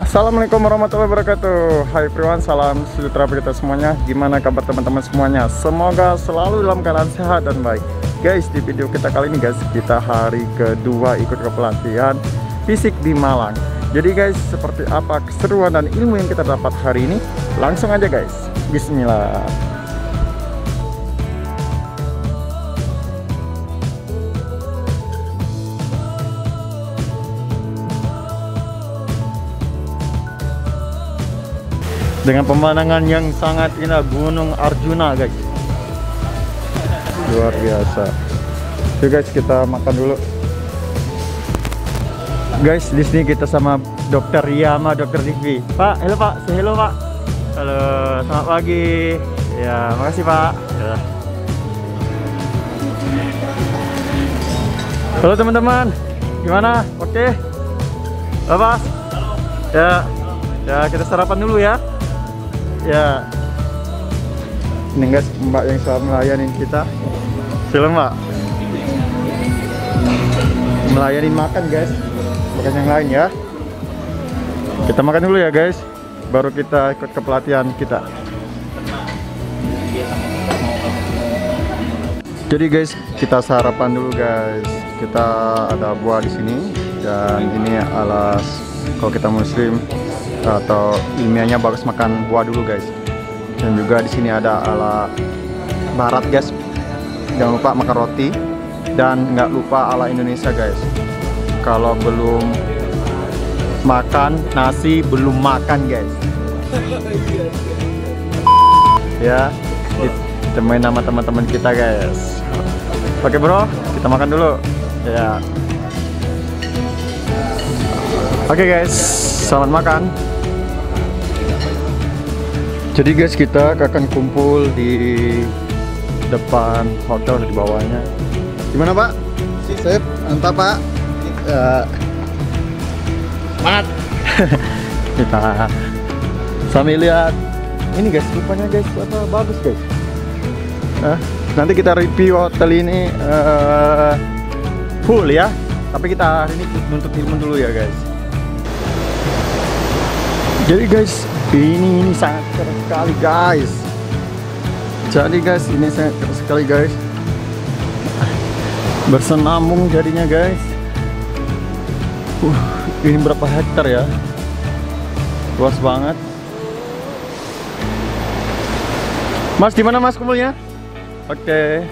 Assalamualaikum warahmatullahi wabarakatuh. Hai everyone, salam sejahtera bagi kita semuanya. Gimana kabar teman-teman semuanya? Semoga selalu dalam keadaan sehat dan baik. Guys, di video kita kali ini guys, kita hari kedua ikut ke pelatihan fisik di Malang. Jadi guys, seperti apa keseruan dan ilmu yang kita dapat hari ini? Langsung aja guys, bismillah. Dengan pemandangan yang sangat indah, Gunung Arjuna guys, luar biasa. Oke guys, kita makan dulu. Guys, di sini kita sama Dokter Yama, Dokter Dikvi. Pak, halo Pak, say hello Pak. Halo, selamat pagi. Ya, makasih Pak. Ya. Halo teman-teman, gimana? Oke, Bapak? Ya, ya kita sarapan dulu ya. Ya, ini guys, Mbak yang selalu melayani kita. Film Mbak, melayani makan guys, bukan yang lain ya. Kita makan dulu ya guys, baru kita ikut ke pelatihan kita. Jadi guys, kita sarapan dulu guys. Kita ada buah di sini dan ini alas kalau kita muslim atau ilmiahnya bagus makan buah dulu guys. Dan juga di sini ada ala barat guys, jangan lupa makan roti. Dan nggak lupa ala Indonesia guys, kalau belum makan nasi belum makan guys. Ya, ditemuin sama teman-teman kita guys. Oke bro, kita makan dulu ya. Oke guys, selamat makan. Jadi guys, kita akan kumpul di depan hotel di bawahnya. Gimana Pak? Sip, mantap Pak. Semangat. Kita sambil lihat ini guys, rupanya guys, apa bagus guys. Nanti kita review hotel ini full ya. Tapi kita hari ini nuntut ilmu dulu ya guys. Jadi guys, ini sangat keren sekali guys. Jadi guys, ini sangat keren sekali guys. Bersenambung jadinya guys. Ini berapa hektar ya? Luas banget. Mas, di mana Mas kumpulnya? Oke.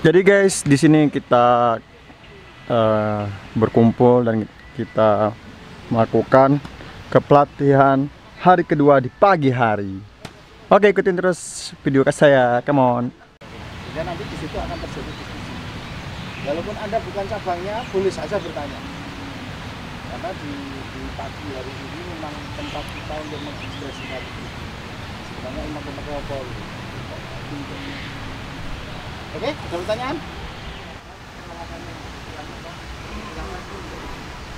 Jadi guys, di sini kita berkumpul dan kita melakukan kepelatihan hari kedua di pagi hari. Oke, ikutin terus video saya, come on. Dan nanti di situ akan terjadi diskusi. Walaupun Anda bukan cabangnya, boleh saja bertanya. Karena di pagi hari ini memang tempat kita untuk mengekspresikan itu. Sebenarnya imam apa? Oke, ada pertanyaan?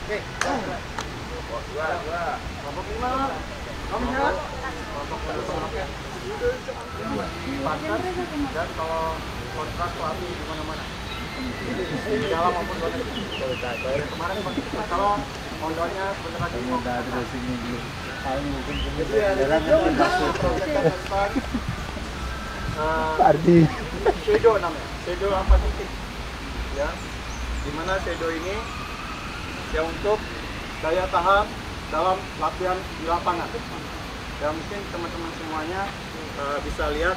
Oke. Kelompok 5. Kamu lihat? Kelompok 5. Dan kalau kontrak pelatih di mana-mana. Di dalam maupun luar negeri. Kemarin kalau mondornya sebentar lagi mau ada sini dulu. Jadi Pardi. shadow namanya, shadow apa titik ya, dimana shadow ini ya untuk daya tahan dalam latihan di lapangan. Ya mungkin teman-teman semuanya bisa lihat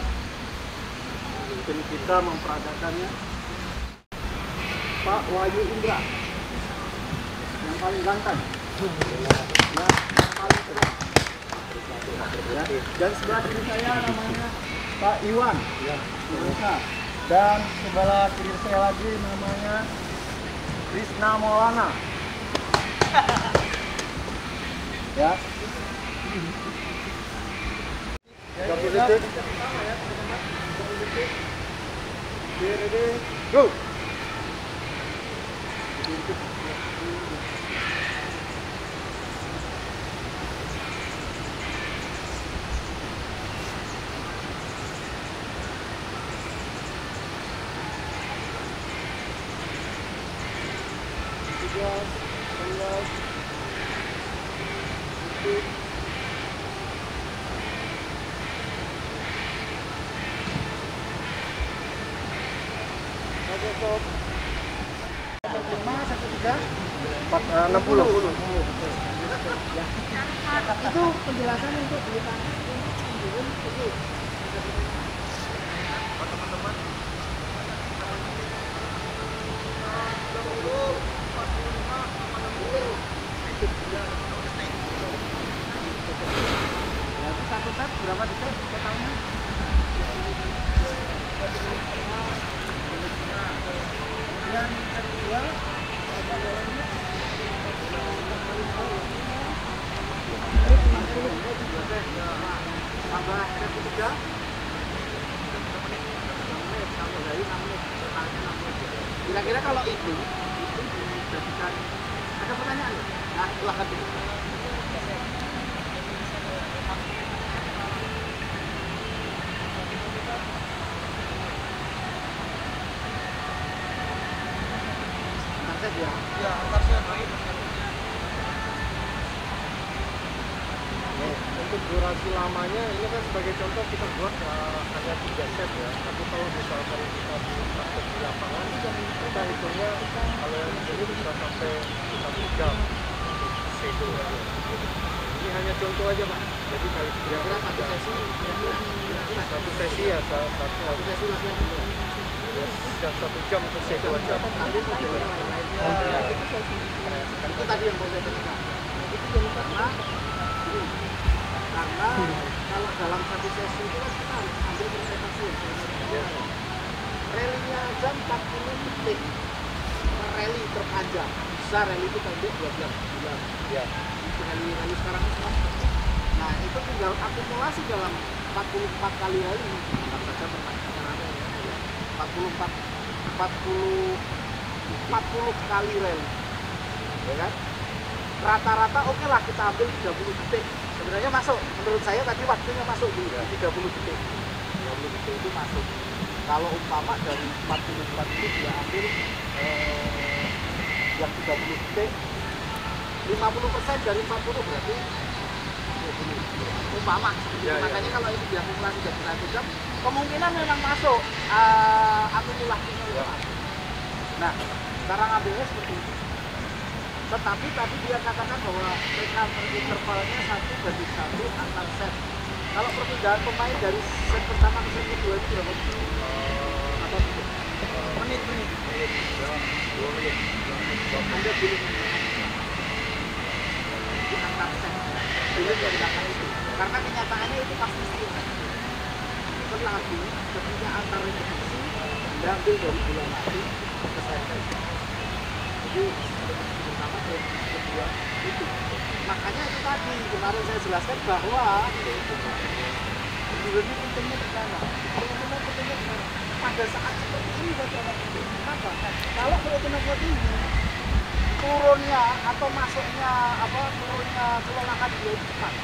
tim kita memperagakannya. Pak Wahyu Indra yang paling ganteng ya, yang paling keren ya. Dan sebelah kiri saya namanya Pak Iwan ya, dan sebelah kiri saya lagi namanya Krisna Maulana ya. 20 detik. Ready, go. cukup. 5, 13, 60. Ya. Itu penjelasan untuk beli tanah. Teman-teman. Satu set berapa detik totalnya? Dan kedua tambah ketiga kira-kira kalau itu dijadikan ada pertanyaan ya? Nah silahkan dulu. Ya. Ya, antarnya baik. Untuk durasi lamanya ini kan sebagai contoh kita buat hanya 3 set ya. Tapi kalau misalkan kita praktek di lapangan, kita hitungnya kalau yang ini bisa sampai 1 jam untuk schedule aja. Ini hanya contoh aja Pak. Jadi kali kira-kira satu sesi ya satu sesi latihan dulu. Ya, 1 jam untuk schedule aja. Itu tadi yang mau saya ceritakan. Itu jadi karena kalau dalam satu sesi itu kan kita harus ambil presentasi yang rally-nya aja 40 detik per rally terpanjang. Bisa rally itu pendek 12 bulan. Ya. Itu rally sekarang itu nah itu tinggal akumulasi dalam 44 kali rally. Anggap saja perpanjangan ya. 40 kali rally. Ya kan? Rata-rata oke lah kita ambil 30 detik. Sebenarnya masuk, menurut saya tadi waktunya masuk di 30 detik. 30 detik itu masuk. Kalau umpama dari 44 itu dia ambil yang 30 detik, 50% dari 40 berarti 20. Umpama. Ya, makanya kalau itu diakumulasi dari 1 jam, kemungkinan memang masuk akumulasinya itu masuk. Nah, cara ngambilnya seperti itu. Tetapi tadi dia katakan bahwa intervalnya 1/1 antar set. Kalau perpindahan pemain dari set pertama ke set kedua itu berapa? Atau menit? 2 menit. Anda boleh di antar set. Itu dari belakang itu. Karena kenyataannya itu pasti setiap. Tetapi ketika antar repetisi diambil dari bulan mati ke set. Jadi pertama kedua itu. Makanya itu tadi kemarin saya jelaskan bahwa ini pentingnya di sana. Pentingnya di sana. Pada saat seperti ini bagi anak itu. Kenapa? Kalau proteinnya tinggi, turunnya atau masuknya turunnya kelelahan dia itu cepat.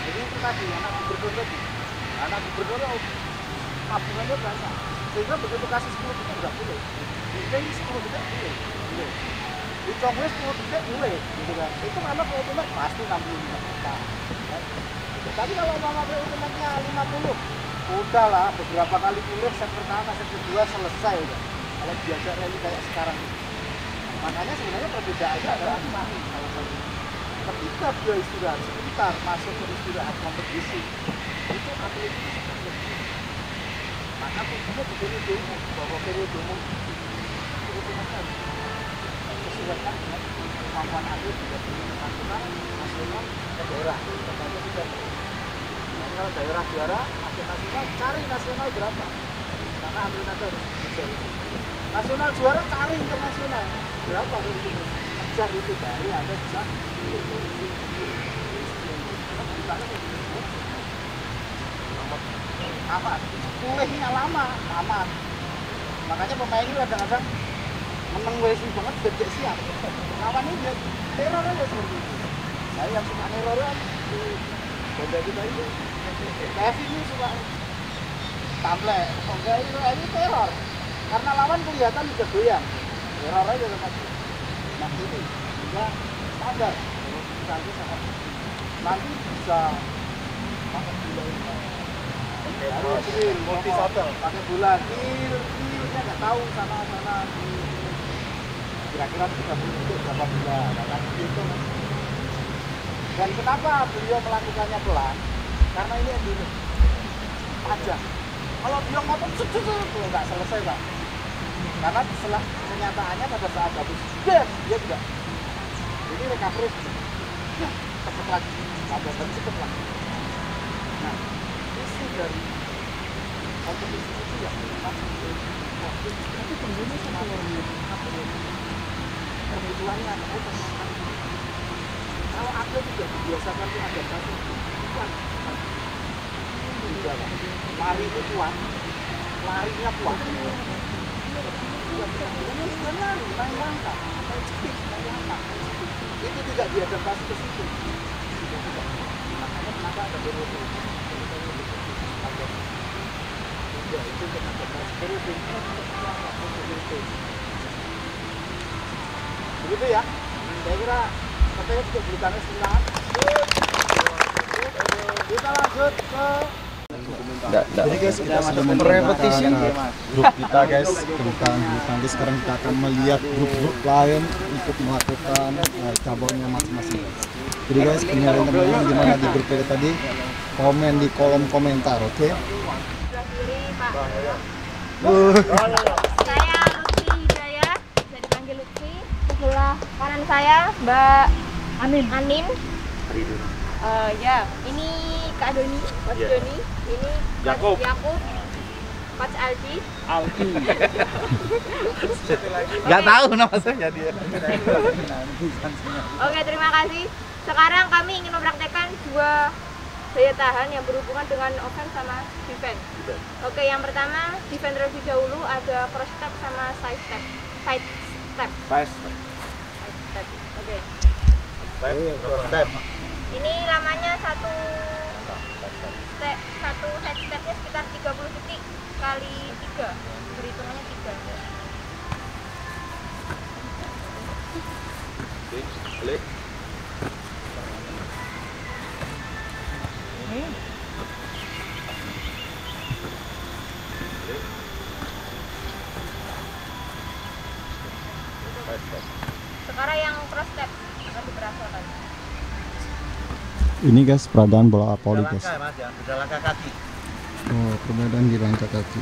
Jadi itu tadi anak gubernur tadi. Anak gubernur tabungannya berasa. Sehingga begitu kasih 10 detik nggak boleh. Ini 10 detik boleh. Dicongwe 10 detik boleh, gitu kan. Itu karena ultimate pasti 65 juta. Tapi kalau mama ultimate-nya 50, udahlah beberapa kali pilih set pertama, set kedua selesai udah. Kalau diajak rally kayak sekarang. Makanya sebenarnya perbedaannya adalah salah satu. Ketika dia istirahat sebentar masuk ke istirahat kompetisi, itu atlet maka fungsinya di periode umum, bahwa periode umum itu harus sesuaikan dengan kemampuan atlet juga di nasional ke daerah. Contohnya juga kalau daerah juara, nasional cari nasional berapa? Karena atlet harus mencari. Nasional juara cari internasional berapa? Kejar itu dari ada bisa amat, pulihnya lama, amat. Makanya pemain ini kadang-kadang menang WSI banget, gede siap. Lawan ini dia teror aja seperti itu. Saya yang suka teror kan, benda kita itu. Kevin ini suka tamplek, enggak ini teror. Karena lawan kelihatan udah goyang, teror aja sama dia. Nah ini juga standar. Nanti bisa pakai gula ini. Multi shuttle. Pakai gula, akhirnya nggak tahu sana kira-kira bisa bentuk berapa bulan, akan itu. Dan kenapa beliau melakukannya pelan? Karena ini endurance panjang. Kalau beliau ngotong nggak selesai Pak. Karena setelah kenyataannya pada saat habis dia tidak. Ini recovery cepet lagi, tambah lagi cepet lagi. Nah, isi dari kompetisi itu ya memang tapi tentunya sama kebutuhannya kalau atlet tidak dibiasakan itu ada satu kuat lari itu kuat, larinya kuat main langkah, main speed, main langkah itu tidak diadaptasi ke situ makanya kenapa ada berulang itu kita begitu ya, saya kira katanya juga berikannya silakan. Kita lanjut ke Jadi guys, kita sudah merepetisi grup kita guys tentang bulu tangkis. Sekarang kita akan melihat grup-grup lain untuk melakukan cabangnya masing-masing. Jadi guys, punya teman-teman gimana di grup kita tadi? Komen di kolom komentar, oke? Saya Lutfi Hidayah, bisa dipanggil Lutfi. Sebelah kanan saya Mbak Anin. Ya, ini Kak Doni, Coach Doni. Ini Coach Yakub, Coach Aldi. nggak tahu nama saya dia. Oke, terima kasih. Sekarang kami ingin mempraktekkan dua daya tahan yang berhubungan dengan offense sama defense. Oke, yang pertama defense terlebih dahulu, ada cross step sama side step. Oke. Ini lamanya satu side stepnya sekitar 30 detik kali 3. Perhitungannya 3. Balik. Sekarang yang cross step akan diberangkatkan. Ini guys, peragaan bola voli guys. Mas ya, sudah langkah kaki. Oh, perbedaan di langkah kaki.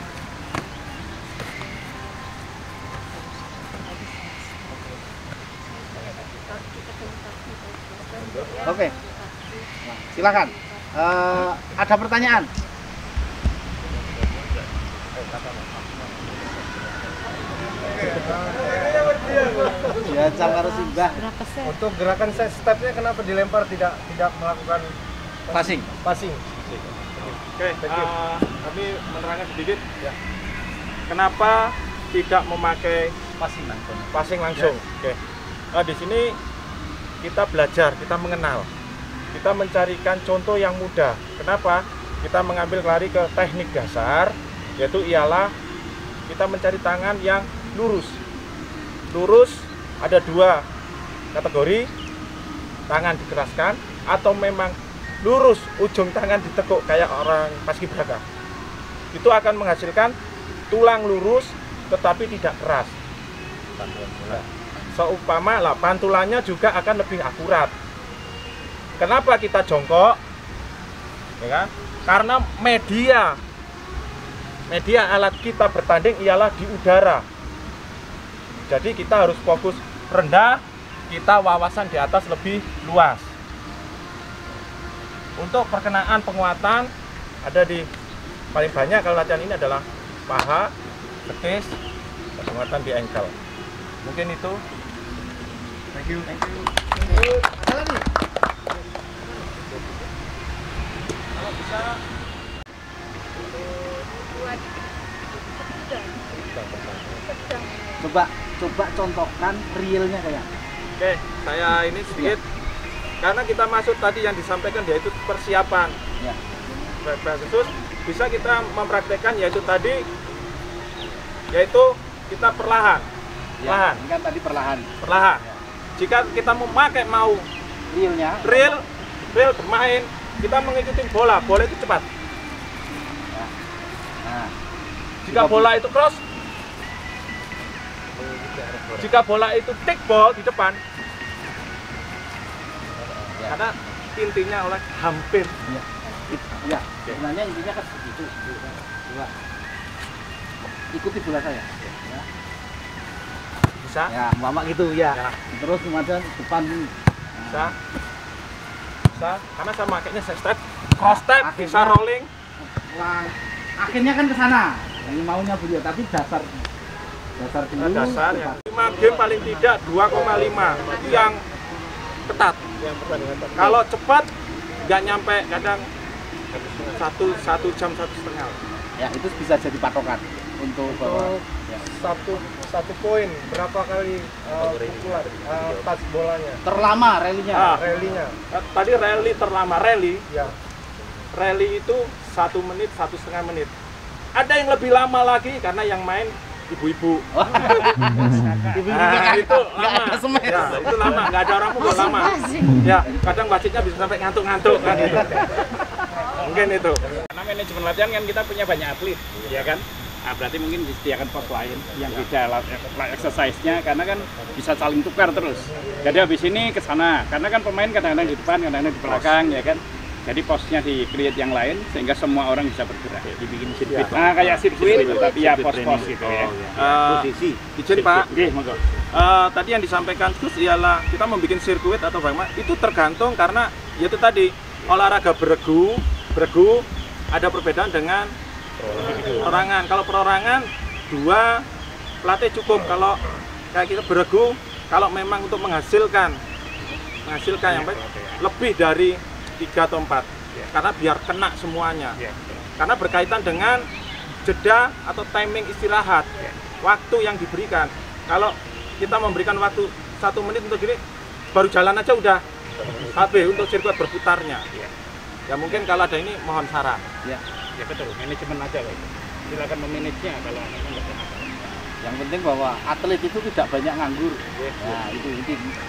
Oke, silakan. Ada pertanyaan? Ya, harus simbah. Untuk gerakan set stepnya kenapa dilempar tidak melakukan Passing. Oke, kami menerangkan sedikit ya. Kenapa tidak memakai passing langsung? Oke. Di sini kita belajar, kita mengenal. Kita mencarikan contoh yang mudah. Kenapa? Kita mengambil lari ke teknik dasar, yaitu ialah kita mencari tangan yang lurus. Lurus ada dua kategori, tangan dikeraskan atau memang lurus ujung tangan ditekuk kayak orang paskibraka. Itu akan menghasilkan tulang lurus tetapi tidak keras. Seumpama lah pantulannya juga akan lebih akurat. Kenapa kita jongkok? Ya kan? Karena media alat kita bertanding ialah di udara. Jadi kita harus fokus rendah, kita wawasan di atas lebih luas. Untuk perkenaan penguatan ada di paling banyak kalau latihan ini adalah paha, betis, dan penguatan di ankle. Mungkin itu. Thank you. Ada lagi? Kalau bisa Coba contohkan realnya kayak. Oke, saya ini sedikit karena kita masuk tadi yang disampaikan yaitu persiapan. Ya. Khusus bisa kita mempraktekkan yaitu tadi yaitu kita perlahan. Ya, ini kan tadi perlahan. Jika kita memakai mau Realnya. real bermain, kita mengikuti bola itu cepat. Nah, Jika bola itu cross, Jika bola itu tick ball di depan, karena intinya oleh hampir. Ya, sebenarnya intinya kan begitu. Coba ikuti bola saya. Ya. Bisa? Ya, mama gitu ya. Ya. Terus kemudian depan ini. Bisa? Bisa? Karena sama kayaknya step, cross step, bisa rolling. Wah, akhirnya kan ke sana. Ini maunya beliau, tapi dasar dulu. Dasar yang 5 game paling tidak 2,5 itu yang ketat. Kalau cepat nggak nyampe kadang satu jam 1,5. Ya, itu bisa jadi patokan untuk bahwa ya. Satu poin berapa kali pukulan touch bolanya? Terlama rally-nya. Rally-nya. Tadi rally terlama Ya. Rally itu 1 menit, 1,5 menit. Ada yang lebih lama lagi karena yang main ibu-ibu. Nah, itu lama. Ya, itu lama, nggak ada orang pukul lama. Ya, kadang wasitnya bisa sampai ngantuk-ngantuk kan gitu. Mungkin itu. Karena manajemen latihan kan kita punya banyak atlet, ya kan? Nah, berarti mungkin disediakan pos lain yang beda exercise-nya karena kan bisa saling tukar terus. Jadi habis ini ke sana, karena kan pemain kadang-kadang di depan, kadang-kadang di belakang, ya kan? Jadi posnya di-create yang lain sehingga semua orang bisa bergerak. Dibikin sirkuit. Nah, kayak sirkuit tapi ya pos-pos gitu ya. Posisi. Izin Pak. Oke, monggo. Tadi yang disampaikan Gus ialah kita membuat sirkuit atau bagaimana itu tergantung karena yaitu tadi olahraga beregu ada perbedaan dengan perorangan. Kalau perorangan 2 pelatih cukup. Kalau kayak kita beregu kalau memang untuk menghasilkan yang baik lebih dari 3 atau 4 karena biar kena semuanya. Karena berkaitan dengan jeda atau timing istirahat, waktu yang diberikan. Kalau kita memberikan waktu 1 menit untuk gini, baru jalan aja udah habis untuk sirkuit berputarnya. Ya mungkin kalau ada ini mohon saran. Ya betul, manajemen aja loh. Silakan memanajenya kalau Yang penting bahwa atlet itu tidak banyak nganggur. Nah, itu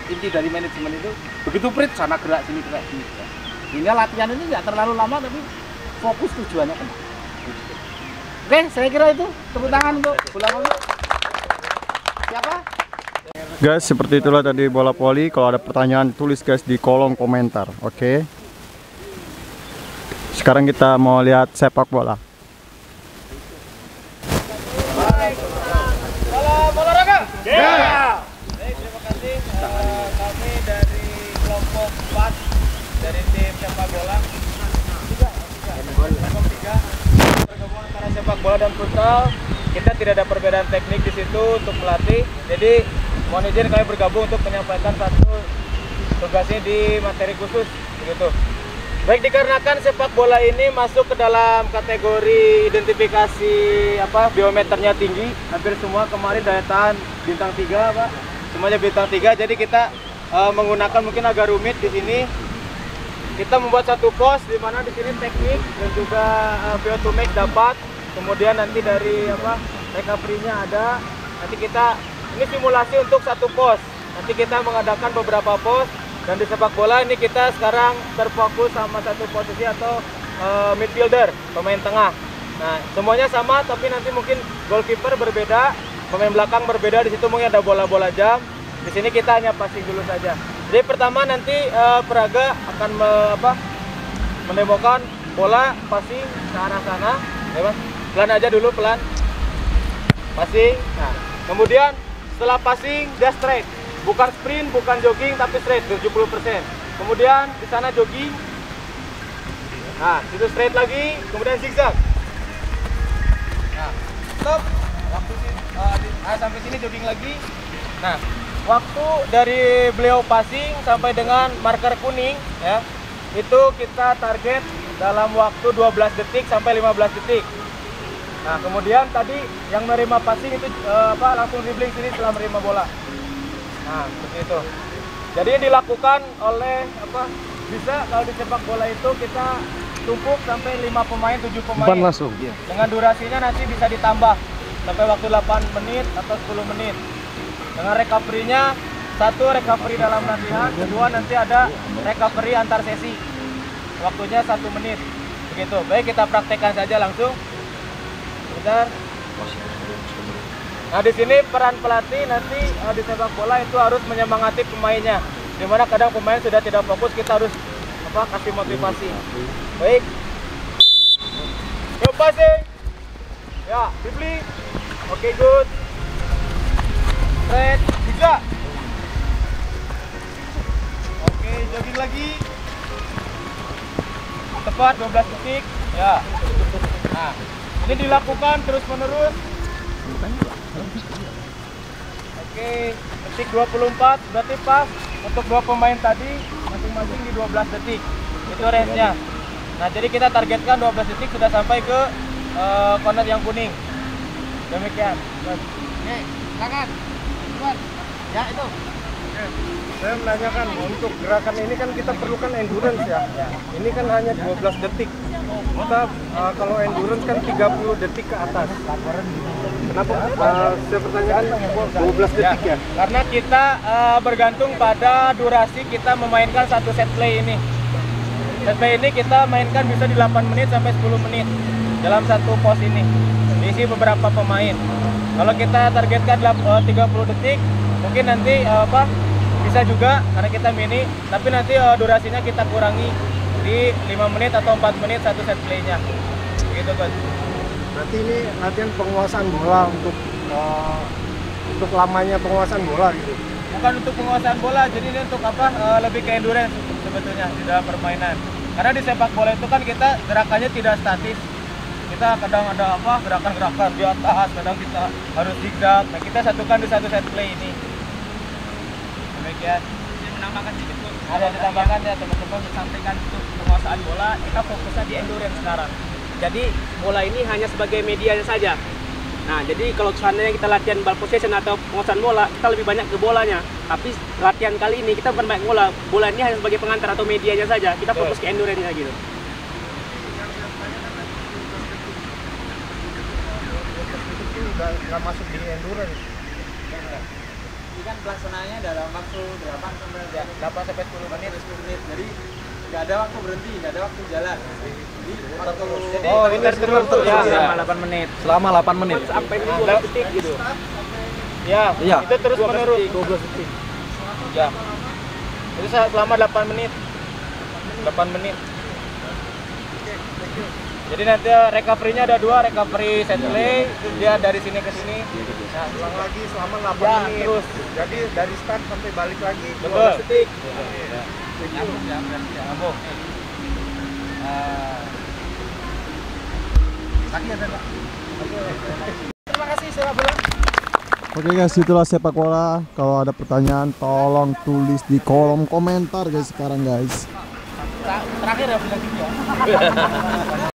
inti dari manajemen itu. Begitu prit sana gerak sini gerak sini. Hingga latihan ini nggak terlalu lama tapi fokus tujuannya kena. Oke, saya kira itu. Tepuk tangan untuk bola voli. Siapa? Guys, seperti itulah tadi bola voli. Kalau ada pertanyaan tulis guys di kolom komentar. Oke. Sekarang kita mau lihat sepak bola. Ya. Baik, terima kasih. Kami dari kelompok 4 dari tim sepak bola. Kelompok 3 bergabung antara sepak bola dan futsal. Kita tidak ada perbedaan teknik di situ untuk melatih. Jadi mohon izin kami bergabung untuk menyampaikan satu tugasnya di materi khusus begitu. Baik, dikarenakan sepak bola ini masuk ke dalam kategori identifikasi biometernya tinggi, hampir semua kemarin daya tahan bintang 3, Pak. Semuanya bintang 3. Jadi kita menggunakan mungkin agak rumit di sini. Kita membuat satu pos di mana di sini teknik dan juga VO2 max dapat. Kemudian nanti dari recovery-nya ada. Nanti kita ini simulasi untuk satu pos. Nanti kita mengadakan beberapa pos. Dan di sepak bola ini kita sekarang terfokus sama satu posisi atau midfielder, pemain tengah. Nah, semuanya sama tapi nanti mungkin goalkeeper berbeda, pemain belakang berbeda. Di situ mungkin ada bola-bola jam. Di sini kita hanya passing dulu saja. Jadi pertama nanti peraga akan mendemokan bola passing ke arah sana, ya Mas. Pelan aja dulu, pelan. Passing. Nah, kemudian setelah passing dia straight. Bukan sprint, bukan jogging, tapi straight 70%. Kemudian di sana jogging. Nah, itu straight lagi, kemudian zigzag. Nah, stop. Waktu sampai sini jogging lagi. Nah, waktu dari beliau passing sampai dengan marker kuning ya, itu kita target dalam waktu 12 detik sampai 15 detik. Nah, kemudian tadi yang menerima passing itu langsung dribbling sini setelah menerima bola. Nah, seperti itu. Jadi dilakukan oleh bisa kalau di sepak bola itu kita tumpuk sampai 5 pemain, 7 pemain. Langsung. Dengan durasinya nanti bisa ditambah sampai waktu 8 menit atau 10 menit. Dengan recovery-nya, 1 recovery dalam latihan, kedua nanti ada recovery antar sesi. Waktunya 1 menit. Begitu. Baik, kita praktekkan saja langsung. Bentar. Nah di sini peran pelatih nanti di sepak bola itu harus menyemangati pemainnya. Dimana kadang pemain sudah tidak fokus, kita harus kasih motivasi. Baik. Yo passing. Ya, Bibli. Oke, good. Straight, bisa. Oke, jogging lagi. Tepat 12 detik. Ya. Nah, ini dilakukan terus menerus. Oke, detik 24 berarti pas untuk dua pemain tadi masing-masing di 12 detik. Itu range-nya. Nah, jadi kita targetkan 12 detik sudah sampai ke corner yang kuning. Demikian. Oke, silakan. Tuan. Ya, itu. Saya menanyakan untuk gerakan ini kan kita perlukan endurance ya. Ini kan hanya 12 detik. Kita kalau endurance kan 30 detik ke atas. Kenapa saya pertanyakan 12 detik ya? Karena kita bergantung pada durasi kita memainkan satu set play ini. Set play ini kita mainkan bisa di 8 menit sampai 10 menit dalam satu pos ini. Diisi beberapa pemain. Kalau kita targetkan 30 detik, mungkin nanti bisa juga karena kita mini, tapi nanti durasinya kita kurangi di 5 menit atau 4 menit satu set playnya. Gitu kan. Berarti ini latihan penguasaan bola untuk lamanya penguasaan bola gitu. Bukan untuk penguasaan bola, jadi ini untuk lebih ke endurance sebetulnya di dalam permainan. Karena di sepak bola itu kan kita gerakannya tidak statis. Kita kadang ada gerakan-gerakan di atas, kadang kita harus zigzag. Nah, kita satukan di satu set play ini. Demikian. Saya menambahkan sedikit Bu. Ada ditambahkan ya teman-teman. Sampaikan untuk penguasaan bola, kita fokusnya di endurance sekarang. Jadi bola ini hanya sebagai medianya saja. Nah, jadi kalau seandainya kita latihan ball possession atau penguasaan bola, kita lebih banyak ke bolanya. Tapi latihan kali ini kita bukan banyak bola. Bola ini hanya sebagai pengantar atau medianya saja. Kita fokus ke endurance-nya gitu. Nggak masuk di endurance. Ini kan pelaksanaannya dalam waktu 8 sampai 10 menit. Jadi nggak ada waktu berhenti, nggak ada waktu jalan. Jadi ini terus ya, Selama 8 menit. Selama 8 menit. Sampai 12 detik gitu. Ya, Iya. itu terus menerus 12 detik. Ya. Itu selama 8 menit. 8 menit. Jadi nanti recovery-nya ada 2, recovery set play, dia dari sini ke sini. Nah, ulang lagi selama 8 Ya, menit. terus. Jadi dari start sampai balik lagi Betul. 12 detik. Nyambung ya, berarti ya. Nyambung. Terima kasih sepak bola. Oke guys, itulah sepak bola. Kalau ada pertanyaan tolong tulis di kolom komentar guys sekarang guys. Terakhir ya bilang gitu ya.